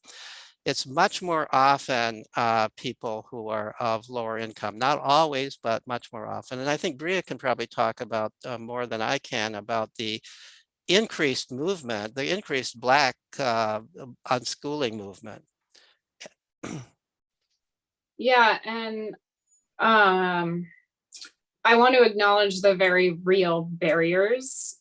It's much more often people who are of lower income, not always, but much more often. And I think Bria can probably talk about more than I can about the increased movement, the increased Black unschooling movement. Yeah, and I want to acknowledge the very real barriers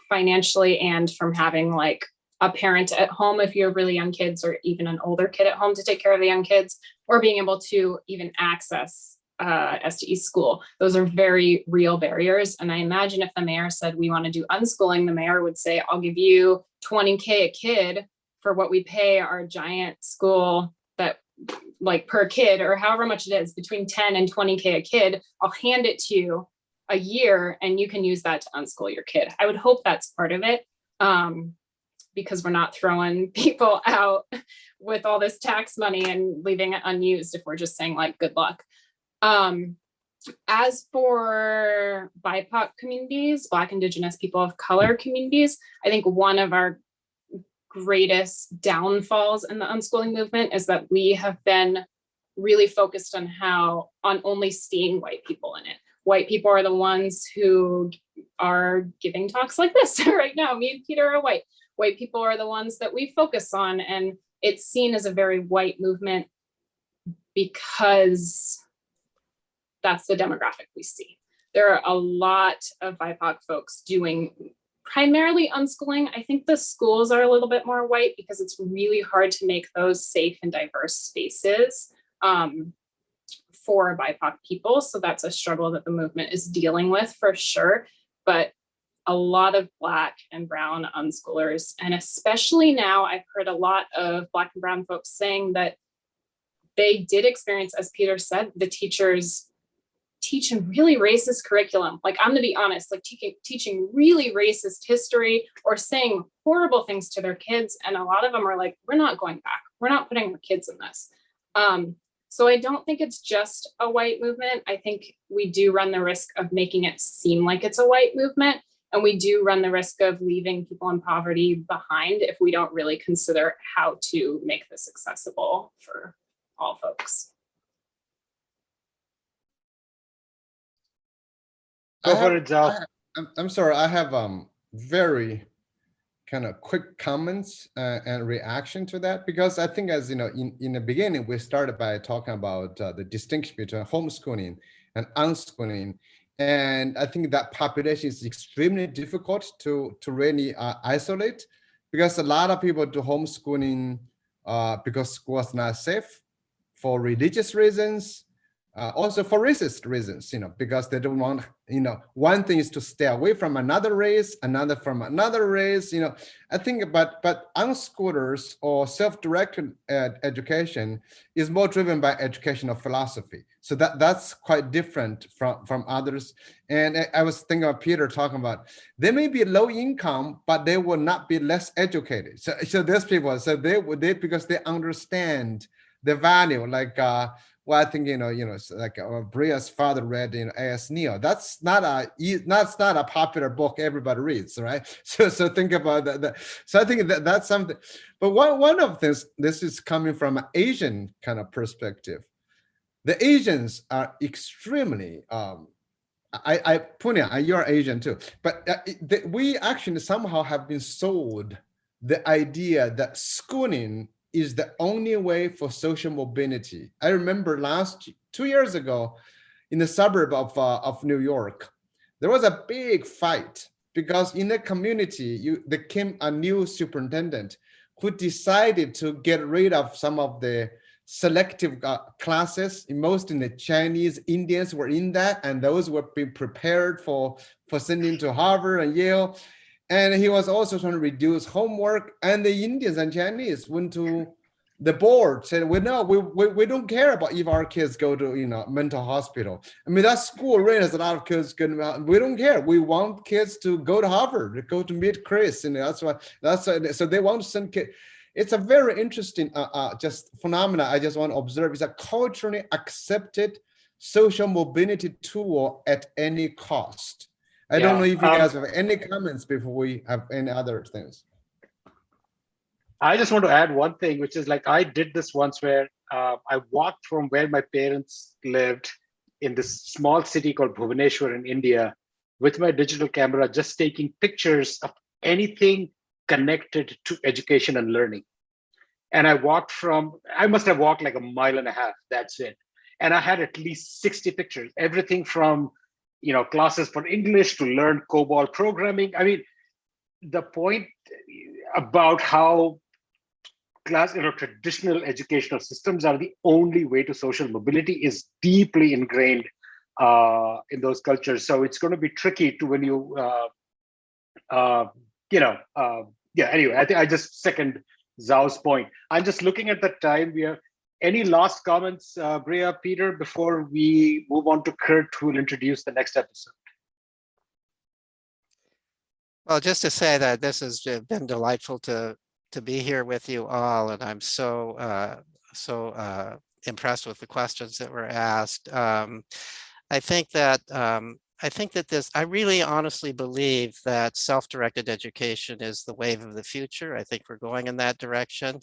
financially and from having like a parent at home if you have really young kids, or even an older kid at home to take care of the young kids, or being able to even access STE school. Those are very real barriers. And I imagine if the mayor said we want to do unschooling, the mayor would say, I'll give you $20K a kid for what we pay our giant school, that like per kid, or however much it is, between 10 and 20K a kid. I'll hand it to you a year and you can use that to unschool your kid. I would hope that's part of it, because we're not throwing people out with all this tax money and leaving it unused if we're just saying like, good luck. As for BIPOC communities, Black, Indigenous, people of color communities, I think one of our greatest downfalls in the unschooling movement is that we have been really focused on only seeing white people in it. White people are the ones who are giving talks like this right now. Me and Peter are white. White people are the ones that we focus on, and it's seen as a very white movement because that's the demographic we see. There are a lot of BIPOC folks doing primarily unschooling. I think the schools are a little bit more white because it's really hard to make those safe and diverse spaces for BIPOC people. So that's a struggle that the movement is dealing with for sure. But a lot of Black and Brown unschoolers, and especially now, I've heard a lot of Black and Brown folks saying that they did experience, as Peter said, the teachers teaching really racist curriculum. Like, I'm gonna be honest, like teaching really racist history or saying horrible things to their kids. And a lot of them are like, we're not going back. We're not putting our kids in this. So I don't think it's just a white movement. I think we do run the risk of making it seem like it's a white movement. And we do run the risk of leaving people in poverty behind if we don't really consider how to make this accessible for all folks. Go for it, Zal. I'm sorry, I have very kind of quick comments and reaction to that, because I think, as you know, in the beginning, we started by talking about the distinction between homeschooling and unschooling. And I think that population is extremely difficult to really isolate, because a lot of people do homeschooling because school is not safe, for religious reasons, also for racist reasons, because they don't want, one thing is to stay away from another race, another from another race, I think, but unschoolers or self-directed education is more driven by educational philosophy. So that's quite different from others. And I was thinking of Peter talking about, they may be low income, but they will not be less educated. So there's people, so they because they understand the value, like, well, I think, like Bria's father read in A.S. Neal. That's not a popular book everybody reads, right? So think about that. So I think that's something. But one of this is coming from an Asian kind of perspective. The Asians are extremely, Punya, you're Asian too, but we actually somehow have been sold the idea that schooling is the only way for social mobility. I remember 2 years ago in the suburb of New York, there was a big fight because in the community, there came a new superintendent who decided to get rid of some of the selective classes. Most in the Chinese, Indians were in that, and those were being prepared for sending to Harvard and Yale. And he was also trying to reduce homework. And the Indians and Chinese went to the board, said, we don't care about if our kids go to mental hospital. I mean, that school raises a lot of kids. We don't care. We want kids to go to Harvard, go to meet Chris. So they want to send kids. It's a very interesting just phenomena. I just want to observe. It's a culturally accepted social mobility tool at any cost. I don't know if you guys have any comments before we have any other things. I just want to add one thing, which is like, I did this once where I walked from where my parents lived in this small city called Bhubaneswar in India with my digital camera, just taking pictures of anything connected to education and learning. And I must have walked like 1.5 miles, that's it. And I had at least 60 pictures, everything from classes for English to learn COBOL programming. I mean, the point about how traditional educational systems are the only way to social mobility is deeply ingrained in those cultures. So it's going to be tricky to when you, anyway, I think I just second Zhao's point. I'm just looking at the time. We have any last comments, Bria, Peter, before we move on to Kurt, who will introduce the next episode? Well, just to say that this has been delightful to be here with you all, and I'm so impressed with the questions that were asked. I think that I really honestly believe that self-directed education is the wave of the future. I think we're going in that direction.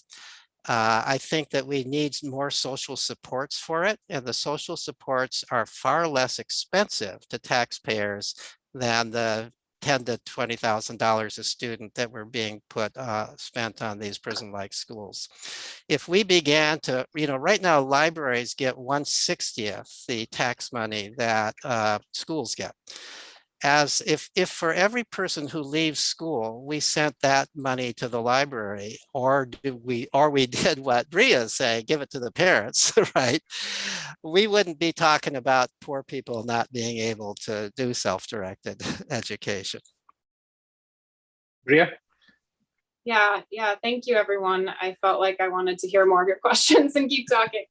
I think that we need more social supports for it, and the social supports are far less expensive to taxpayers than the $10,000 to $20,000 a student that were being spent on these prison-like schools. If we began to, right now libraries get 1/60th the tax money that schools get. As if for every person who leaves school, we sent that money to the library, or we did what Bria is saying, give it to the parents, right? We wouldn't be talking about poor people not being able to do self-directed education. Bria? Yeah. Thank you, everyone. I felt like I wanted to hear more of your questions and keep talking.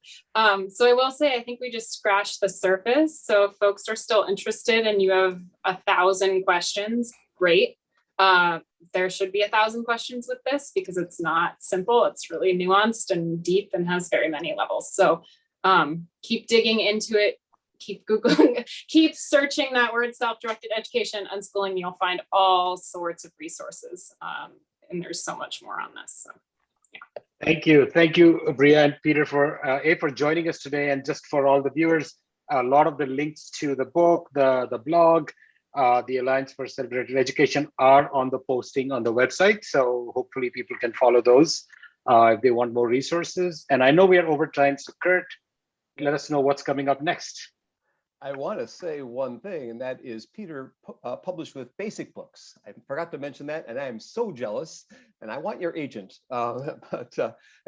So I will say, I think we just scratched the surface. So if folks are still interested and you have 1,000 questions, great. There should be 1,000 questions with this because it's not simple. It's really nuanced and deep and has very many levels. So keep digging into it. Keep Googling, keep searching that word, self-directed education, unschooling. You'll find all sorts of resources. And there's so much more on this. So, yeah. Thank you, Bria and Peter, for joining us today, and just for all the viewers. A lot of the links to the book, the blog, the Alliance for Self-Directed Education are on the posting on the website. So hopefully people can follow those if they want more resources. And I know we are over time, so Kurt, let us know what's coming up next. I want to say one thing, and that is Peter published with Basic Books. I forgot to mention that, and I am so jealous, and I want your agent. And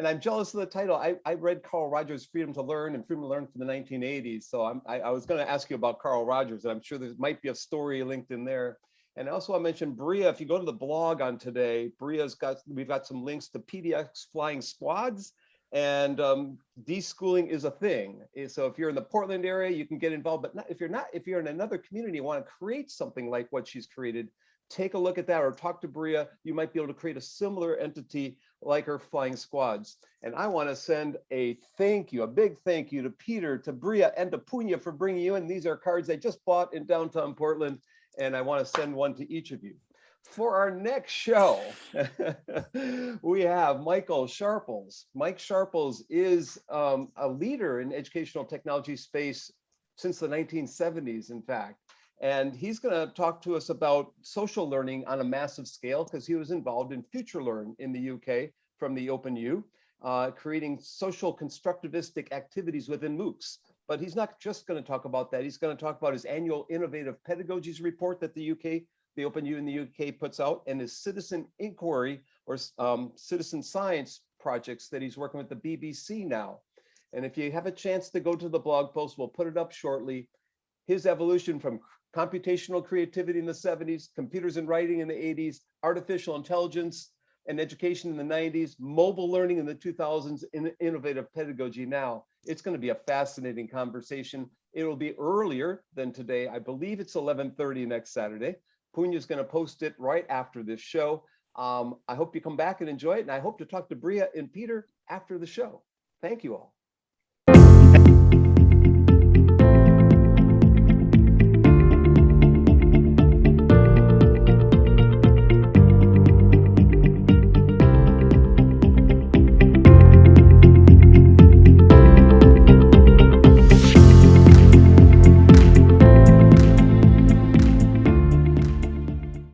I'm jealous of the title. I read Carl Rogers' Freedom to Learn and Freedom to Learn from the 1980s. So I was going to ask you about Carl Rogers, and I'm sure there might be a story linked in there. And I also want to mention Bria. If you go to the blog on today, we've got some links to PDX flying squads. And deschooling is a thing. So if you're in the Portland area, you can get involved. But if you're in another community and want to create something like what she's created, take a look at that or talk to Bria. You might be able to create a similar entity like her flying squads. And I want to send a big thank you to Peter, to Bria, and to Punya for bringing you in. These are cards I just bought in downtown Portland, and I want to send one to each of you. For our next show, we have Michael Sharples. Mike Sharples is a leader in educational technology space since the 1970s, in fact. And he's going to talk to us about social learning on a massive scale because he was involved in FutureLearn in the UK from the OpenU, creating social constructivistic activities within MOOCs. But he's not just going to talk about that. He's going to talk about his annual Innovative Pedagogies report that the OpenU in the UK puts out, and his citizen inquiry or citizen science projects that he's working with the BBC now. And if you have a chance to go to the blog post, we'll put it up shortly. His evolution from computational creativity in the 70s, computers and writing in the 80s, artificial intelligence and education in the 90s, mobile learning in the 2000s, and innovative pedagogy now. It's going to be a fascinating conversation. It will be earlier than today. I believe it's 11:30 next Saturday. Punya is going to post it right after this show. I hope you come back and enjoy it. And I hope to talk to Bria and Peter after the show. Thank you all.